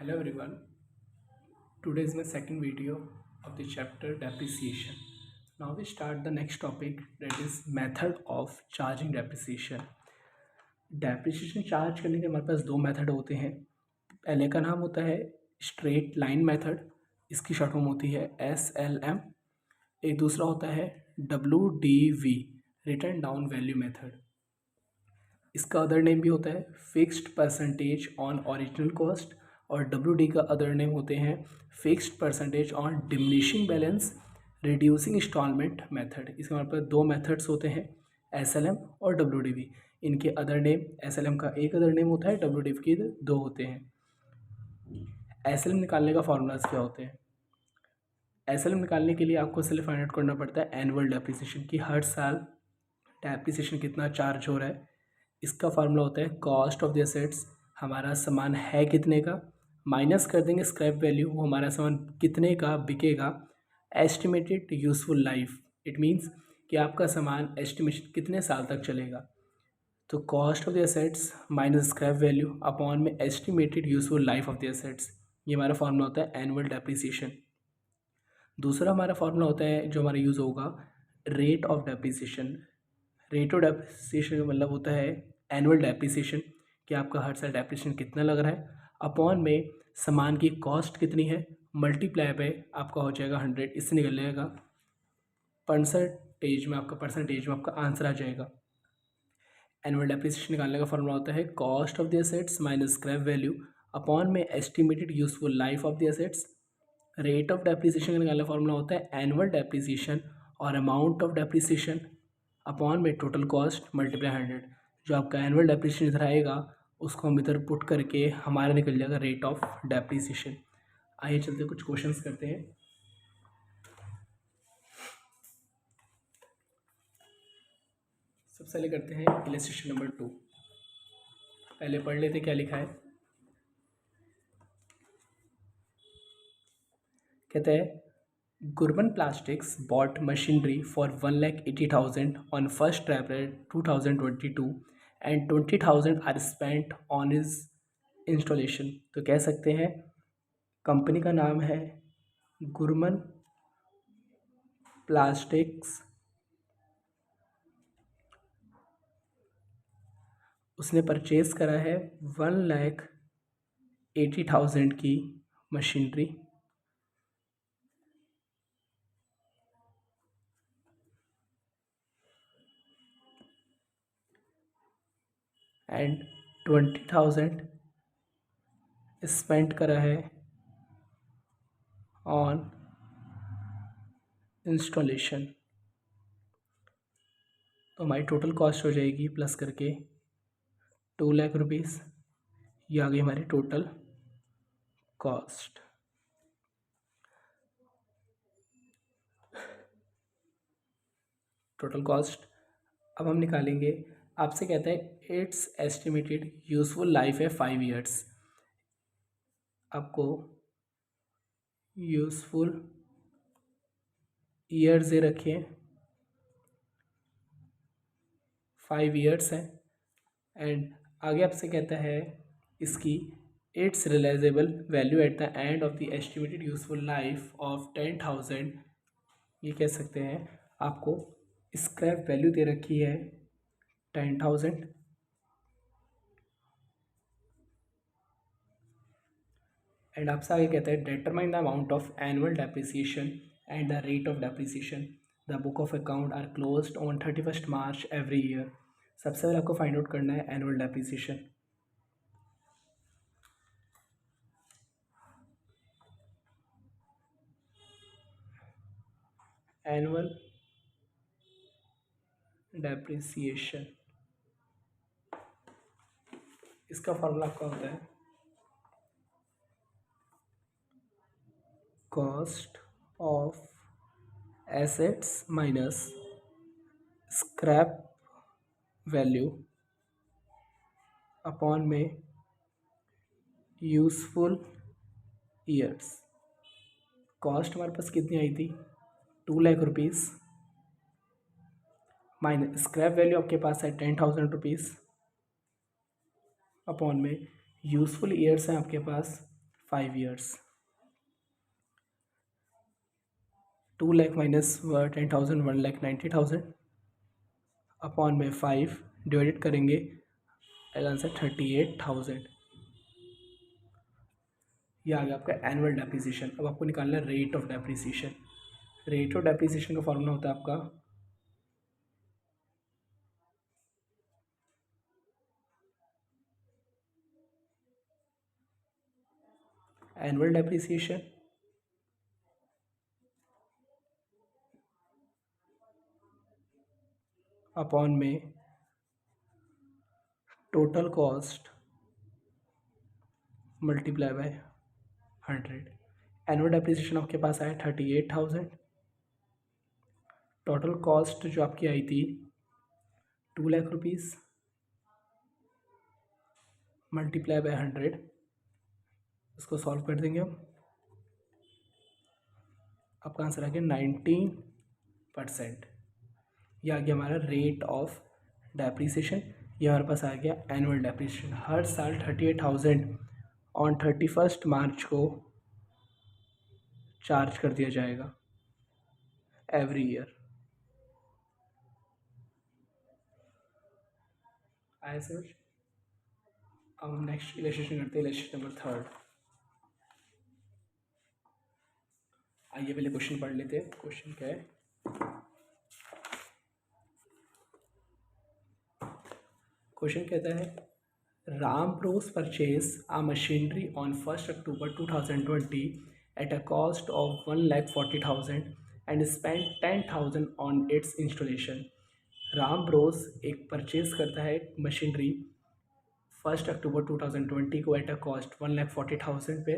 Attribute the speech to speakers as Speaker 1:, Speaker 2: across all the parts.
Speaker 1: Hello everyone. Today is my second video of the chapter depreciation. Now we start the next topic, that is method of charging depreciation. Depreciation charge करने के हमारे पास दो method होते हैं. पहले का नाम होता है स्ट्रेट लाइन मेथड, इसकी शॉर्ट फॉर्म होती है SLM. एक दूसरा होता है WDV, written down value method. इसका अदर नेम भी होता है fixed percentage on original cost, और WD का अदर नेम होते हैं fixed percentage on diminishing balance reducing installment method. इसके हमारे पास दो मेथड्स होते हैं, SLM और WDV. इनके अदर नेम, SLM का एक अदर नेम होता है, WDV के दो होते हैं. SLM निकालने का फॉर्मूलाज क्या होते हैं? SLM निकालने के लिए आपको सिर्फ फाइंड आउट करना पड़ता है एनुअल डेप्रिसिएशन, की हर साल डेप्रिसिएशन कितना चार्ज हो रहा है. इसका फार्मूला होता है कॉस्ट ऑफ द एसेट्स, हमारा सामान है कितने का, माइनस कर देंगे स्क्रैप वैल्यू, वो हमारा सामान कितने का बिकेगा, estimated useful life, it means कि आपका सामान एस्टिमेशन कितने साल तक चलेगा. तो cost of the assets minus scrap value upon में estimated useful life of the assets, ये हमारा फार्मूला होता है एनुअल डेप्रिसिएशन. दूसरा हमारा फार्मूला होता है जो हमारा यूज़ होगा rate of depreciation. Rate of depreciation का मतलब होता है एनुअल डेप्रिसिएशन, कि आपका हर साल डेप्रिसिएशन कितना लग रहा है, अपॉन में सामान की कॉस्ट कितनी है, मल्टीप्लाई पे आपका हो जाएगा 100. इससे निकल जाएगा परसेंटेज में आपका आंसर आ जाएगा. एनुअल डेप्रिसिएशन निकालने का फॉर्मूला होता है cost of the assets minus scrap value upon में estimated useful life of the assets. Rate of depreciation का निकालने का फॉर्मूला होता है एनुअल डेप्रिसिएशन और अमाउंट ऑफ डेप्रिसिएशन अपॉन में टोटल कॉस्ट मल्टीप्लाई 100. जो आपका एनुअल डेप्रिसिएशन इधर आएगा उसको हम इधर पुट करके हमारा निकल जाएगा रेट ऑफ डेप्रिसिएशन. आइए चलते कुछ क्वेश्चंस करते हैं. सबसे पहले करते हैं इलस्ट्रेशन नंबर 2. पहले पढ़ लेते क्या लिखा है. कहते हैं Gurban plastics bought machinery for 1,80,000 on 1 April 2022 and 20,000 are spent on his installation. तो कह सकते हैं कंपनी का नाम है गुरमन प्लास्टिक्स. उसने परचेज करा है 1,80,000 की मशीनरी, एंड 20,000 स्पेंट करा है ऑन इंस्टॉलेशन. तो हमारी टोटल कॉस्ट हो जाएगी प्लस करके 2 लाख रुपीज़. ये आ गई हमारी टोटल कॉस्ट. टोटल कॉस्ट अब हम निकालेंगे. आपसे कहता है इट्स एस्टिमेटेड यूजफुल लाइफ है 5 years. आपको यूजफुल ईयर्स दे रखे हैं, 5 years है. एंड आगे आपसे कहता है इसकी its realisable value at the end of the estimated useful life of 10,000. ये कह सकते हैं आपको स्क्रैप वैल्यू दे रखी है 10,000, एंड आपसे आगे कहता है determine the amount of annual depreciation and the rate of depreciation. The book of account are closed on 31 March every year. सबसे पहले आपको फाइंड आउट करना है एनुअल डेप्रिसिएशन. एनुअल डेप्रिसिएशन इसका फॉर्मूला आपका होता है cost of assets minus scrap value upon में यूजफुल ईयर्स. कॉस्ट हमारे पास कितनी आई थी 2 lakh rupees, minus scrap value आपके पास है 10,000 रुपीज़, अपॉन में यूजफुल ईयर्स हैं आपके पास 5 years. 2 lakh minus 10,000 1,90,000 अपॉन में 5 डिवाइडेड करेंगे, आंसर 38,000। ये आ गया आपका एनुअल डेप्रिसिएशन। अब आपको निकालना है rate of depreciation. Rate of depreciation का फॉर्मूला होता है आपका एनुअल डेप्रिसिएशन अपॉन में total cost multiply by 100। Annual depreciation आपके पास आया 38,000। टोटल कॉस्ट जो आपकी आई थी 2 लाख रुपीज़ मल्टीप्लाई बाय 100। इसको सॉल्व कर देंगे हम। आपका आंसर आ गया 19%। ये आ गया हमारा रेट ऑफ डेप्रिसिएशन। ये हमारे पास आ गया एनुअल डेप्रिसिएशन। हर साल 38,000 ऑन 31 मार्च को चार्ज कर दिया जाएगा एवरी ईयर। आया समझ? अब हम नेक्स्ट इलस्ट्रेशन करते हैं, इलस्ट्रेशन नंबर 3। आइए पहले क्वेश्चन पढ़ लेते हैं। क्वेश्चन क्या है? क्वेश्चन कहता है Ram Bros purchase a machinery on 1 October 2020 at a cost of 1,40,000 and spend 10,000 on its installation. Ram Bros एक परचेज करता है मशीनरी 1 अक्टूबर 2020 को एट अ कॉस्ट 1,40,000 पे,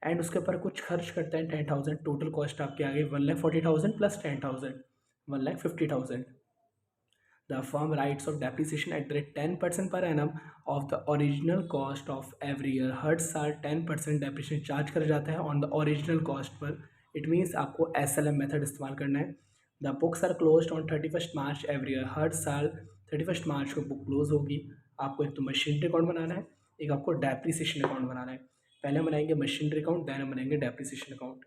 Speaker 1: एंड उसके ऊपर कुछ खर्च करता है 10,000। टोटल कॉस्ट आपके आ गई 1,40,000 plus 10,000 1,50,000। The firm writes of depreciation at the rate 10% per annum of the original cost of every year। हर साल 10% डेप्रिसिएशन चार्ज करा जाता है ऑन द ओरिजिनल कॉस्ट पर। इट मीन्स आपको SLM मेथड इस्तेमाल करना है। The books are closed on 31 March every year. हर साल 31 मार्च को बुक क्लोज होगी। आपको एक तो मशीनरी अकाउंट बनाना है, एक आपको डेप्रिसिएशन अकाउंट बनाना है। पहले हम बनाएंगे मशीनरी अकाउंट, देन हम बनाएंगे डेप्रिसिएशन अकाउंट।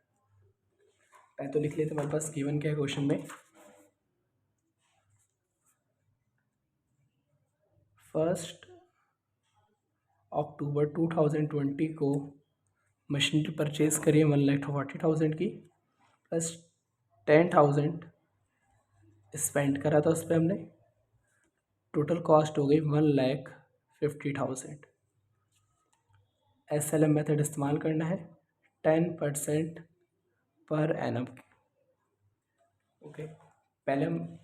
Speaker 1: पहले तो लिख लेते हैं हमारे पास गिवन क्या है क्वेश्चन में। 1 अक्टूबर 2020 को मशीनरी परचेज करिए 1,40,000 की, प्लस 10,000 स्पेंड करा था उस पर हमने। टोटल कॉस्ट हो गई 1,50,000। SLM मेथड इस्तेमाल करना है 10% पर एनम। ओके, पहले हम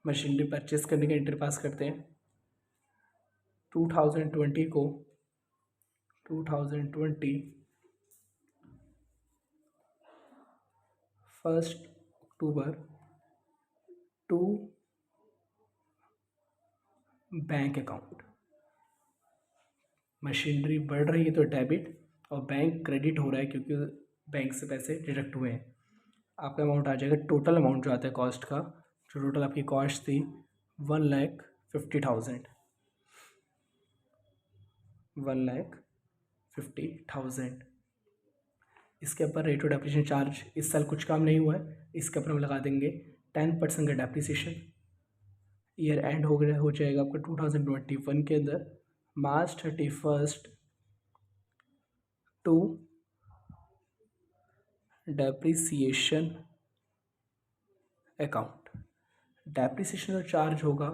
Speaker 1: मशीनरी परचेज करने के एंट्री पास करते हैं। 2020 को 2020 1 अक्टूबर टू बैंक अकाउंट। मशीनरी बढ़ रही है तो डेबिट, और बैंक क्रेडिट हो रहा है क्योंकि बैंक से पैसे डिडक्ट हुए हैं। आपका अमाउंट आ जाएगा, टोटल अमाउंट जो आता है कॉस्ट का, जो टोटल आपकी कॉस्ट थी 1,50,000। 1,50,000। इसके ऊपर रेट ऑफ डेप्रिसिएशन चार्ज इस साल कुछ काम नहीं हुआ है, इसके ऊपर हम लगा देंगे 10% का डेप्रिसिएशन। ईयर एंड हो जाएगा आपका 2021 के अंदर मार्च 31 टू डेप्रिसिएशन अकाउंट। डेप्रिसिएशन जो चार्ज होगा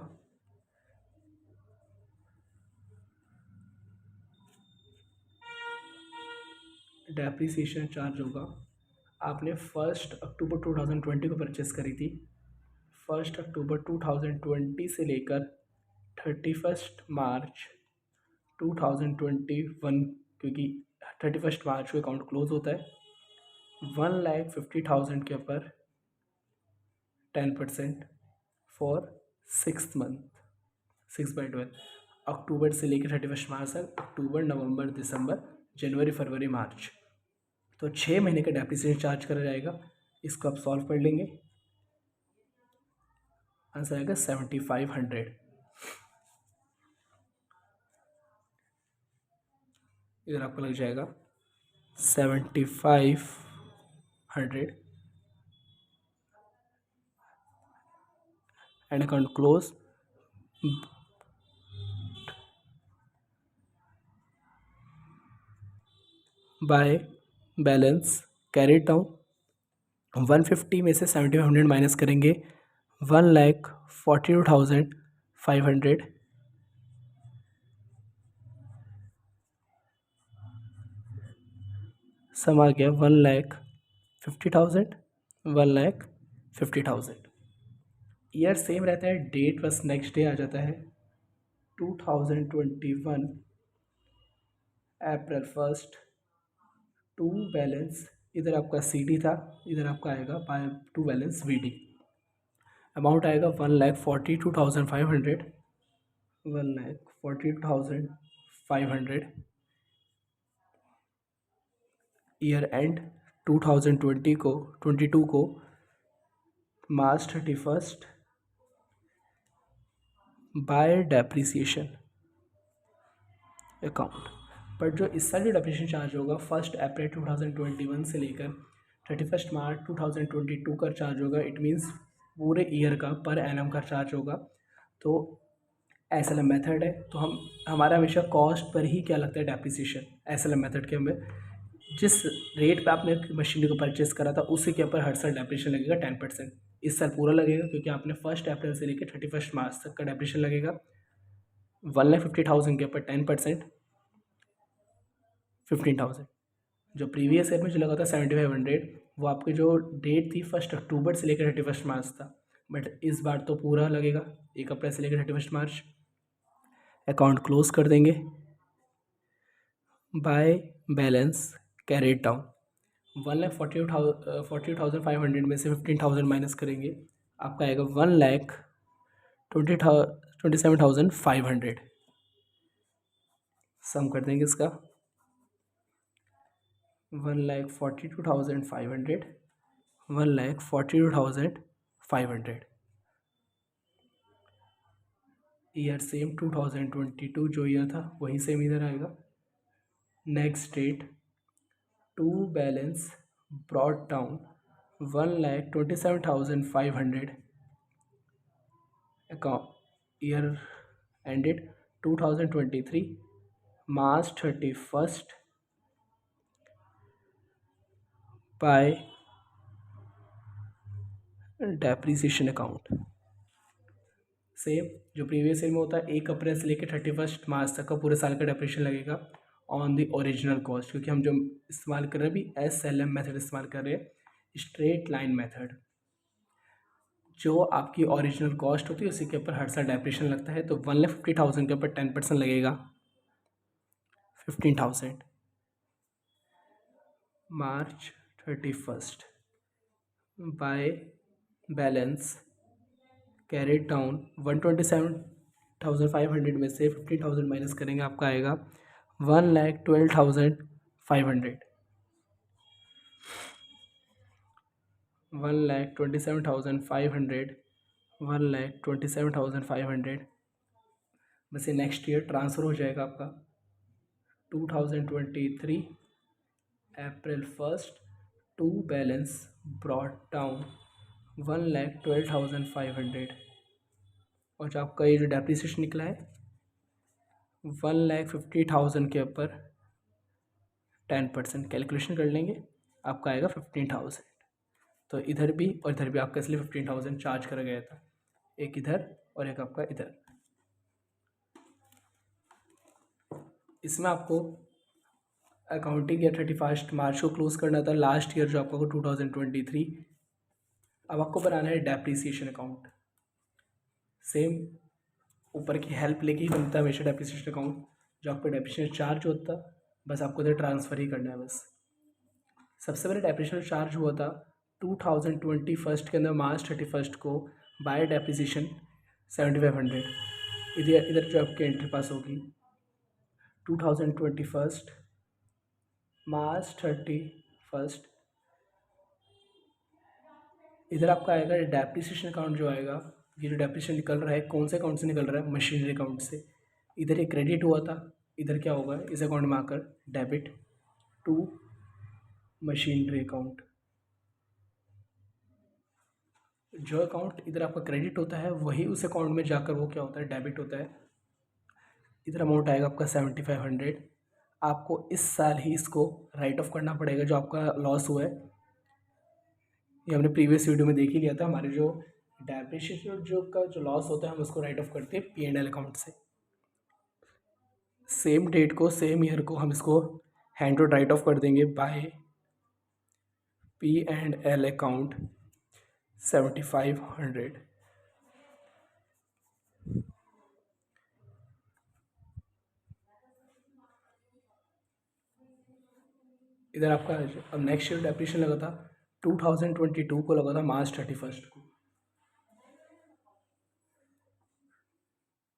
Speaker 1: आपने 1 अक्टूबर 2020 को परचेस करी थी। 1 अक्टूबर 2020 से लेकर 31 मार्च 2021, क्योंकि 31 मार्च को अकाउंट क्लोज होता है। 1,50,000 के ऊपर 10% फॉर 6 मंथ, 6/12। अक्टूबर से लेकर 31 मार्च तक, अक्टूबर नवंबर दिसंबर जनवरी फरवरी मार्च, तो 6 महीने का डेप्रिसिएशन चार्ज करा जाएगा। इसको आप सॉल्व कर लेंगे, आंसर आएगा 7,500। इधर आपको लग जाएगा 7500 and account close by balance carried down. 150 में से 7500 माइनस करेंगे 1,42,500 सम आ गया 1,50,000 1,50,000। ईयर सेम रहता है, डेट बस नेक्स्ट डे आ जाता है 2021 अप्रैल 1 टू बैलेंस। इधर आपका CD था, इधर आपका आएगा by two balance VD। Amount आएगा 1,42,500 1,42,500। ईयर एंड 2022 को मार्च 31 बाय डेप्रिसिएशन अकाउंट। बट जो इस साल जो डेप्रिसिएशन चार्ज होगा 1 अप्रैल 2021 से लेकर 31 मार्च 2022 का चार्ज होगा। इट मीन्स पूरे ईयर का पर एनम का चार्ज होगा। तो SLM मेथड है, तो हमारा हमेशा कॉस्ट पर ही क्या लगता है डेप्रिसिएशन। SLM मेथड के हमें जिस रेट पे आपने मशीनरी को परचेस करा था उसी के ऊपर हर साल डेप्रिसिएशन लगेगा 10%। इस साल पूरा लगेगा क्योंकि आपने 1 अप्रैल से लेकर 31 मार्च तक का डेप्रिसिएशन लगेगा। 1,50,000 के ऊपर 10% 15,000। जो प्रीवियस ईयर में जो लगा था 7,500 वो आपकी जो डेट थी 1 अक्टूबर से लेकर 31 मार्च था, बट इस बार तो पूरा लगेगा 1 अप्रैल से लेकर 31 मार्च। अकाउंट क्लोज कर देंगे बाय बैलेंस कैरिड डाउन। 1,48,500 में से 15,000 माइनस करेंगे, आपका आएगा 1,27,500। सम कर देंगे इसका 1,42,500 1,42,500। ईयर सेम 2022 जो ईयर था वही सेम इधर आएगा। Next date to balance brought down 1,27,500 account. Year ended 2023 March 31 by depreciation account. Same जो प्रीवियस ईयर में होता है 1 अप्रैल से लेकर 31 मार्च तक का पूरे साल का डेप्रिसिएशन लगेगा ऑन द ओरिजिनल कॉस्ट, क्योंकि हम जो इस्तेमाल कर रहे हैं अभी SLM मेथड इस्तेमाल कर रहे हैं, स्ट्रेट लाइन मेथड। जो आपकी ओरिजिनल कॉस्ट होती है उसी के ऊपर हर साल डेप्रिसिएशन लगता है। तो 1,50,000 के ऊपर 10% लगेगा 15,000। मार्च 31 बाय बैलेंस कैरिड डाउन 1,27,500 में से 15,000 माइनस करेंगे, आपका आएगा 1,12,500 1,27,500 1,27,500 में से नेक्स्ट ईयर ट्रांसफ़र हो जाएगा आपका 2023 अप्रैल 1 टू बैलेंस ब्रॉट डाउन 1,12,500। और जो आपका ये जो डेप्रिसिएशन निकला है 1,50,000 के ऊपर 10% कैलकुलेशन कर लेंगे, आपका आएगा 15,000। तो इधर भी और इधर भी आपका इसलिए 15,000 चार्ज करा गया था, एक इधर और एक आपका इधर। इसमें आपको अकाउंटिंग या 31 मार्च को क्लोज करना था, लास्ट ईयर जो आपका 2023। अब आपको बनाना है डेप्रिसिएशन अकाउंट। सेम ऊपर की हेल्प लेके ही बनता है हमेशा डेप्रिसिएशन अकाउंट। जो आपका डेप्रिसिएशन चार्ज होता बस आपको इधर ट्रांसफ़र ही करना है बस। सबसे पहले डेप्रिसिएशन चार्ज हुआ था 2021 के अंदर मार्च 31 को बाय डेप्रिसिएशन 7,500। इधर जो आपकी एंट्री पास होगी 2021 मार्च 31, इधर आपका आएगा डेप्रिसिएशन अकाउंट जो आएगा। ये जो डेप्रिसिएशन निकल रहा है कौन से अकाउंट से निकल रहा है? मशीनरी अकाउंट से। इधर एक क्रेडिट हुआ था इधर क्या होगा, इस अकाउंट में आकर डेबिट टू मशीनरी अकाउंट। जो अकाउंट इधर आपका क्रेडिट होता है वही उस अकाउंट में जाकर वो क्या होता है, डेबिट होता है। इधर अमाउंट आएगा आपका 7500। आपको इस साल ही इसको राइट ऑफ करना पड़ेगा जो आपका लॉस हुआ है। ये हमने प्रीवियस वीडियो में देख ही लिया था। हमारे जो डेप्रिसिएशन जो लॉस होता है हम उसको राइट ऑफ करते हैं P&L अकाउंट से। सेम डेट को, सेम ईयर को हम इसको हैंड टू राइट ऑफ कर देंगे बाय P&L अकाउंट 7500। इधर आपका अब नेक्स्ट ईयर डेप्रिसिएशन लगा था 2022 को, लगा था मार्च 31 को।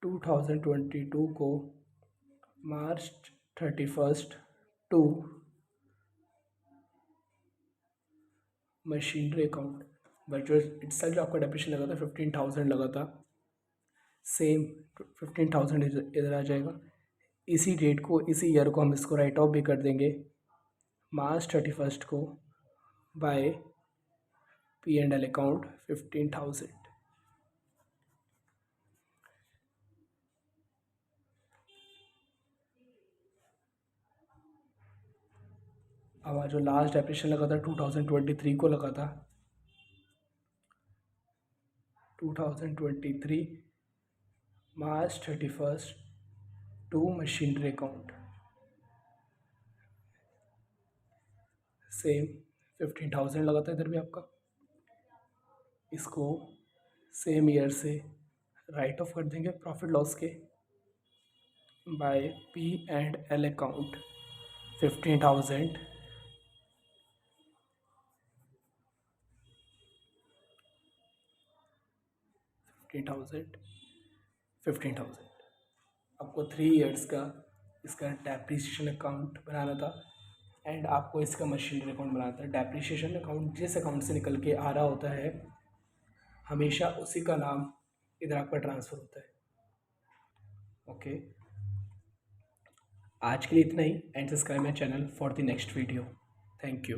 Speaker 1: 2022 को मार्च 31 टू मशीनरी अकाउंट। बट जो इट्स जो आपका डेप्रिसिएशन लगा था 15,000 लगा था, सेम 15,000 इधर आ जाएगा। इसी डेट को, इसी ईयर को हम इसको राइट ऑफ भी कर देंगे मार्च 31 को बाय P&L अकाउंट 15,000। हमारा जो लास्ट डेप्रिसिएशन लगा था 2023 को लगा था, 2023 March 31 to machinery account, same 15,000 लगा था इधर भी आपका। इसको सेम ईयर से राइट ऑफ कर देंगे प्रॉफिट लॉस के बाय P&L अकाउंट 15,000। आपको 3 इयर्स का इसका डेप्रिसिएशन अकाउंट बनाना था एंड आपको इसका मशीनरी अकाउंट बनाना था। डेप्रिसिएशन अकाउंट जिस अकाउंट से निकल के आ रहा होता है हमेशा उसी का नाम इधर आपका ट्रांसफ़र होता है। ओके, आज के लिए इतना ही and subscribe my channel for the next video. Thank you.